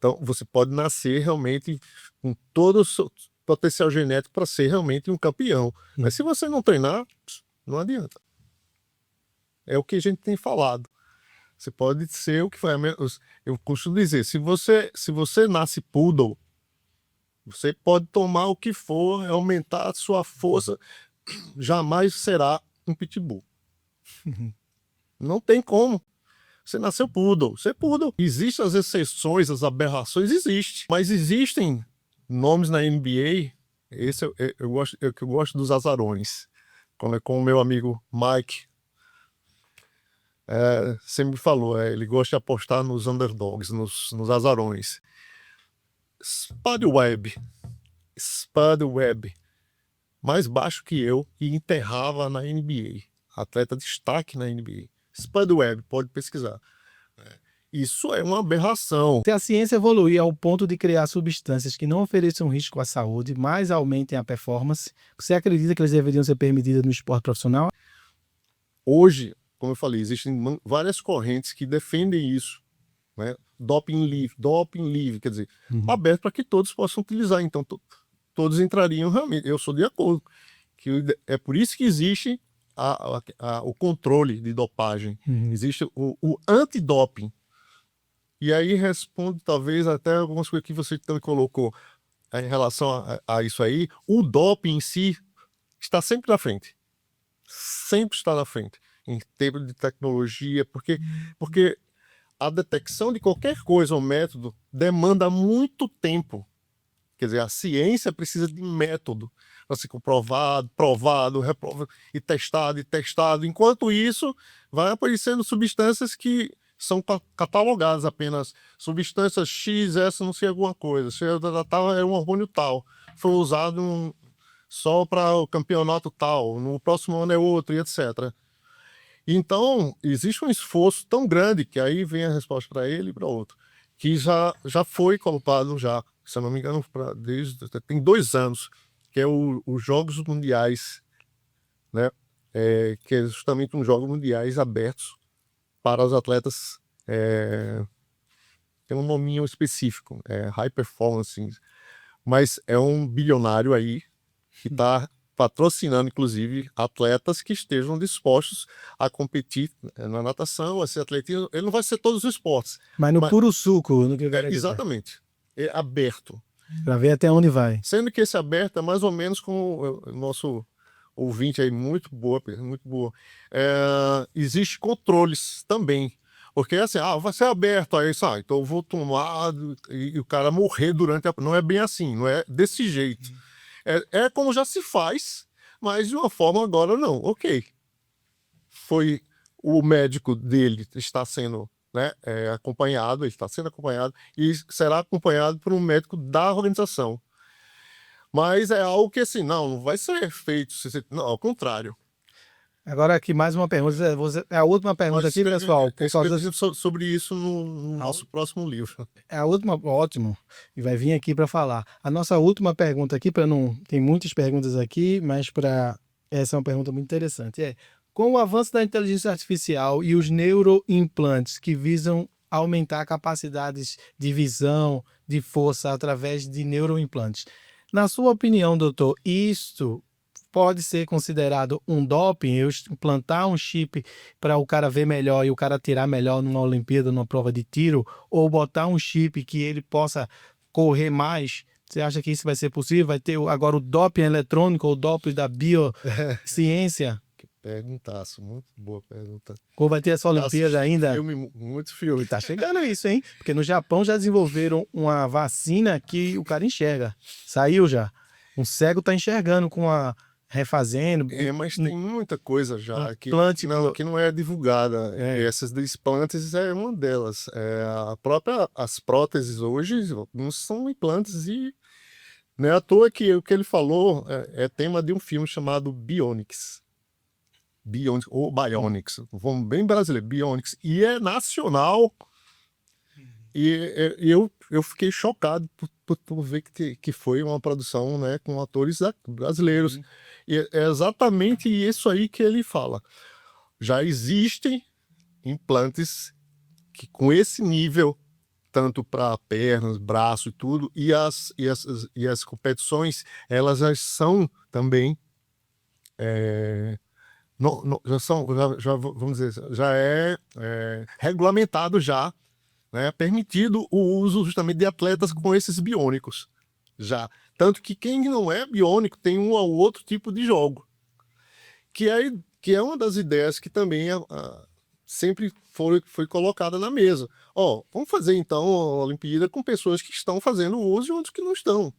Então, você pode nascer realmente com todo o seu potencial genético para ser realmente um campeão. Mas se você não treinar, não adianta. É o que a gente tem falado. Você pode ser o que foi. Eu costumo dizer, se você nasce poodle, você pode tomar o que for, aumentar a sua força, jamais será um pitbull. Não tem como. Você nasceu poodle, você é poodle. Existem as exceções, as aberrações, existem. Mas existem nomes na NBA, esse eu gosto dos azarões. Como é com o meu amigo Mike, sempre me falou, ele gosta de apostar nos underdogs, nos azarões. Spud Webb, mais baixo que eu e enterrava na NBA. Atleta de destaque na NBA. Spud Webb, pode pesquisar. Isso é uma aberração. Se a ciência evoluir ao ponto de criar substâncias que não ofereçam risco à saúde, mas aumentem a performance, você acredita que elas deveriam ser permitidas no esporte profissional? Hoje, como eu falei, existem várias correntes que defendem isso, né? Doping livre, quer dizer, aberto para que todos possam utilizar. Então, todos entrariam realmente. Eu sou de acordo. É por isso que existe o controle de dopagem. Existe o antidoping. E aí responde talvez até algumas coisas que você também colocou em relação a isso aí. O doping em si está sempre na frente. Sempre está na frente. Em termos de tecnologia, porque a detecção de qualquer coisa ou método demanda muito tempo. Quer dizer, a ciência precisa de método para ser comprovado, provado, reprovado, e testado. Enquanto isso, vai aparecendo substâncias que são catalogadas apenas. Substância X, essa não sei alguma coisa. Se é um hormônio tal. Foi usado só para o campeonato tal. No próximo ano é outro, e etc. Então, existe um esforço tão grande que aí vem a resposta para ele e para outro. Que já foi colocado, se eu não me engano, tem 2 anos, que é os Jogos Mundiais, né? Que é justamente uns Jogos Mundiais abertos para os atletas, tem um nominho específico, High Performance, mas é um bilionário aí que está patrocinando, inclusive, atletas que estejam dispostos a competir na natação, a ser atletismo. Ele não vai ser todos os esportes. Mas no puro suco, no que eu quero dizer. Exatamente. É aberto. Para ver até onde vai. Sendo que esse aberto é mais ou menos como o nosso ouvinte aí, muito boa. Existe controles também. Porque assim, vai ser aberto, aí então eu vou tomar e o cara morrer durante a... Não é bem assim, não é desse jeito. É como já se faz, mas de uma forma agora não. Ok. Foi o médico dele está sendo, né, acompanhado, ele está sendo acompanhado e será acompanhado por um médico da organização. Mas é algo que assim, não vai ser feito, não, ao contrário. Agora aqui mais uma pergunta, é a última pergunta aqui, pessoal. Sobre isso no nosso próximo livro. É a última, ótimo, e vai vir aqui para falar. A nossa última pergunta aqui, tem muitas perguntas aqui, mas essa é uma pergunta muito interessante. Com o avanço da inteligência artificial e os neuroimplantes que visam aumentar capacidades de visão, de força através de neuroimplantes, na sua opinião, doutor, isto pode ser considerado um doping? Eu implantar um chip para o cara ver melhor e o cara tirar melhor numa Olimpíada, numa prova de tiro, ou botar um chip que ele possa correr mais? Você acha que isso vai ser possível? Vai ter agora o doping eletrônico ou o doping da biociência? Que perguntaço, muito boa pergunta. Ou vai ter essa Olimpíada ainda? Muito filme. Tá chegando isso, hein? Porque no Japão já desenvolveram uma vacina que o cara enxerga. Saiu já. Um cego tá enxergando com refazendo. Mas tem muita coisa já que não é divulgada. Essas implantes é uma delas. As próteses hoje não são implantes e não é à toa que o que ele falou é tema de um filme chamado Bionics. Ou Bionics, vamos bem brasileiro, Bionics, e é nacional. E eu fiquei chocado por ver que foi uma produção, né, com atores brasileiros. E é exatamente isso aí que ele fala. Já existem implantes que com esse nível tanto para pernas, braço e tudo, e as competições, elas já são também, vamos dizer, já é regulamentado já, né, permitido o uso justamente de atletas com esses biônicos, já. Tanto que quem não é biônico tem um ou outro tipo de jogo, que é uma das ideias que também sempre foi colocada na mesa. Vamos fazer então a Olimpíada com pessoas que estão fazendo uso e outros que não estão.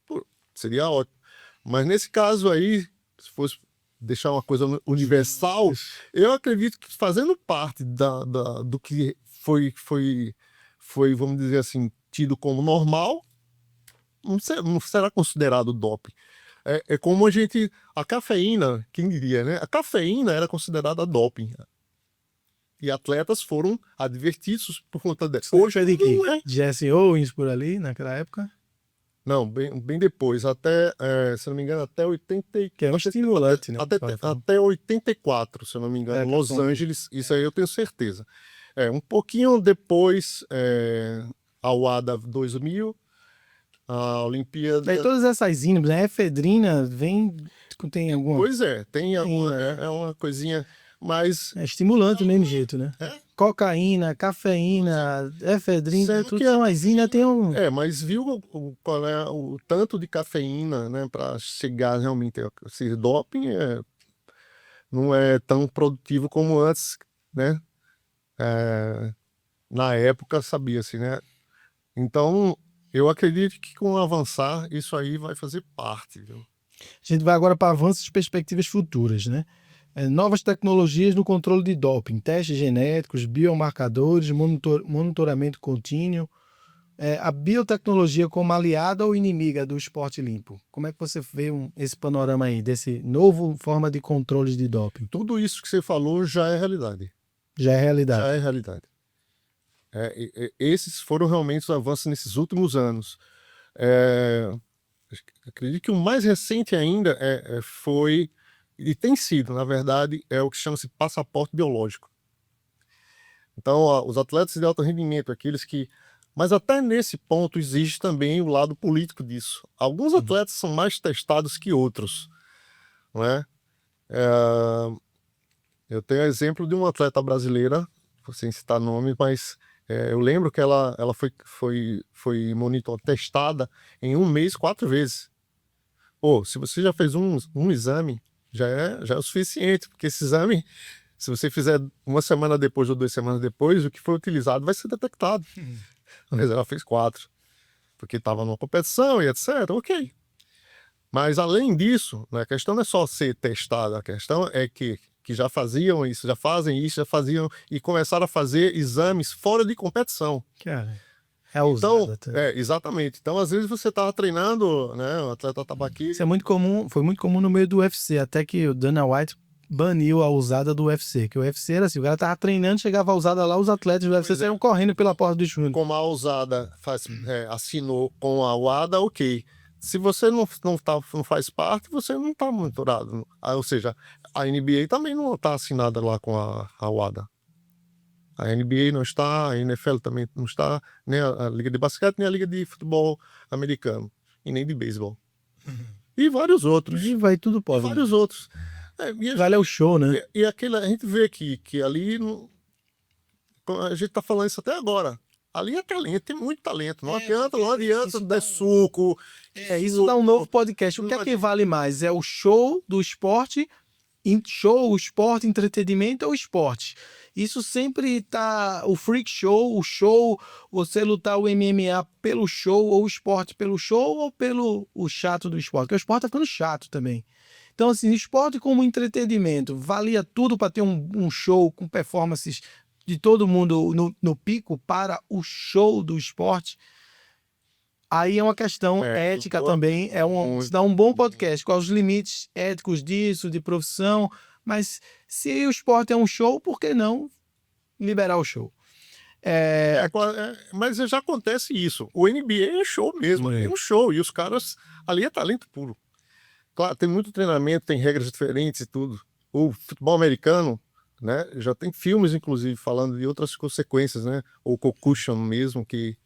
Pô, seria ótimo. Mas nesse caso aí, se fosse deixar uma coisa universal, eu acredito que fazendo parte do que foi, vamos dizer assim, tido como normal, não será considerado doping. É como a cafeína, quem diria, né? A cafeína era considerada doping. E atletas foram advertidos por conta dessa. Hoje é de quê? Não é. Jesse Owens por ali, naquela época? Não, bem depois, até, se não me engano, até 80, Que é um estimulante, né? até 84, se eu não me engano, Los Angeles, isso aí eu tenho certeza. Um pouquinho depois, a UADA 2000, a Olimpíada... Daí todas essas ínibus, né? Efedrina, tem alguma... Pois é, tem uma coisinha, mas... É estimulante do mesmo jeito, né? Cocaína, cafeína, efedrina, tudo que é mais tem um... mas viu qual é o tanto de cafeína, né, para chegar realmente a ser doping, não é tão produtivo como antes, né? Na época sabia-se, né? Então, eu acredito que com o avançar, isso aí vai fazer parte, viu? A gente vai agora para avanços e perspectivas futuras, né? Novas tecnologias no controle de doping, testes genéticos, biomarcadores, monitoramento contínuo. A biotecnologia como aliada ou inimiga do esporte limpo? Como é que você vê esse panorama aí, desse novo forma de controle de doping? Tudo isso que você falou já é realidade. Já é realidade. Já é realidade. Esses foram realmente os avanços nesses últimos anos. Acredito que o mais recente ainda foi, e tem sido, na verdade, o que chama-se passaporte biológico. Então, os atletas de alto rendimento, aqueles que... Mas até nesse ponto existe também o lado político disso. Alguns atletas são mais testados que outros, não é? Eu tenho exemplo de uma atleta brasileira, sem citar nome, mas eu lembro que ela foi testada em um mês 4 vezes. Se você já fez um exame, já é o suficiente, porque esse exame, se você fizer 1 semana depois ou 2 semanas depois, o que foi utilizado vai ser detectado. Mas ela fez 4, porque estava numa competição e etc. Ok. Mas além disso, né, a questão não é só ser testada, a questão é que já faziam isso, já fazem isso, já faziam e começaram a fazer exames fora de competição. Cara, então, exatamente. Então, às vezes você estava treinando, né, o atleta estava aqui. Isso é muito comum, foi muito comum no meio do UFC, até que o Dana White baniu a usada do UFC, que o UFC era assim, o cara tava treinando, chegava a usada lá, os atletas do UFC saíam correndo pela porta do estúdio. Como a usada assinou com a UADA, ok. Se você não faz parte, você não está monitorado. Ou seja, a NBA também não está assinada lá com a UADA. A NBA não está, a NFL também não está, nem a Liga de Basquete, nem a Liga de Futebol americano, e nem de beisebol. E vários outros. E vai tudo pode. Vários outros. Vale o show, né? E a gente vê que ali, a gente está falando isso até agora. Ali é talento, tem muito talento. Não adianta dar suco. Isso dá um novo podcast. O que é que vale mais? É o show do esporte, entretenimento ou esporte? Isso sempre tá... O freak show, você lutar o MMA pelo show, ou o esporte pelo show, ou pelo o chato do esporte? Porque o esporte tá ficando chato também. Então, assim, esporte como entretenimento, valia tudo para ter um show com performances de todo mundo no pico para o show do esporte. Aí é uma questão ética também, se dá um bom podcast, quais os limites éticos disso, de profissão, mas se o esporte é um show, por que não liberar o show? Mas já acontece isso, o NBA é show mesmo, é um show, e os caras, ali é talento puro. Claro, tem muito treinamento, tem regras diferentes e tudo. O futebol americano, né? Já tem filmes, inclusive, falando de outras consequências, né? Ou concussion mesmo, que...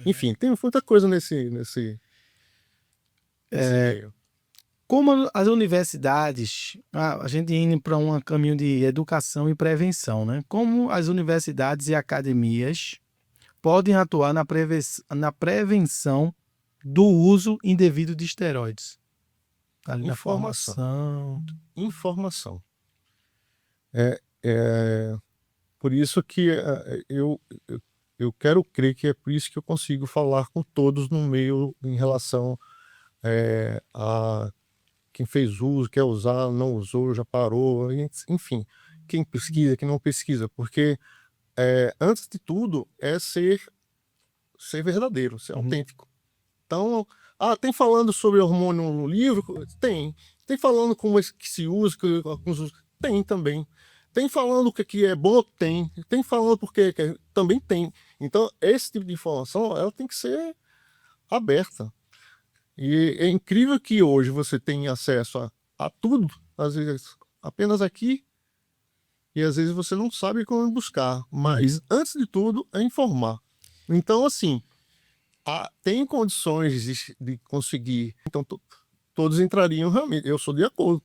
Enfim, tem muita coisa nesse meio. Como as universidades, a gente indo para um caminho de educação e prevenção, né? Como as universidades e academias podem atuar na prevenção do uso indevido de esteroides? Ali na Informação. formação. Informação. Por isso que eu quero crer que é por isso que eu consigo falar com todos no meio em relação a quem fez uso, quer usar, não usou, já parou, enfim, quem pesquisa, quem não pesquisa, porque antes de tudo é ser verdadeiro, ser autêntico. Então, tem falando sobre hormônio no livro? Tem. Tem falando como que se usa, tem também. Tem falando o que é bom? Tem. Tem falando porque também tem. Então, esse tipo de informação, ela tem que ser aberta. E é incrível que hoje você tem acesso a tudo, às vezes apenas aqui, e às vezes você não sabe como buscar. Mas, antes de tudo, é informar. Então, assim, tem condições de conseguir. Então, todos entrariam realmente. Eu sou de acordo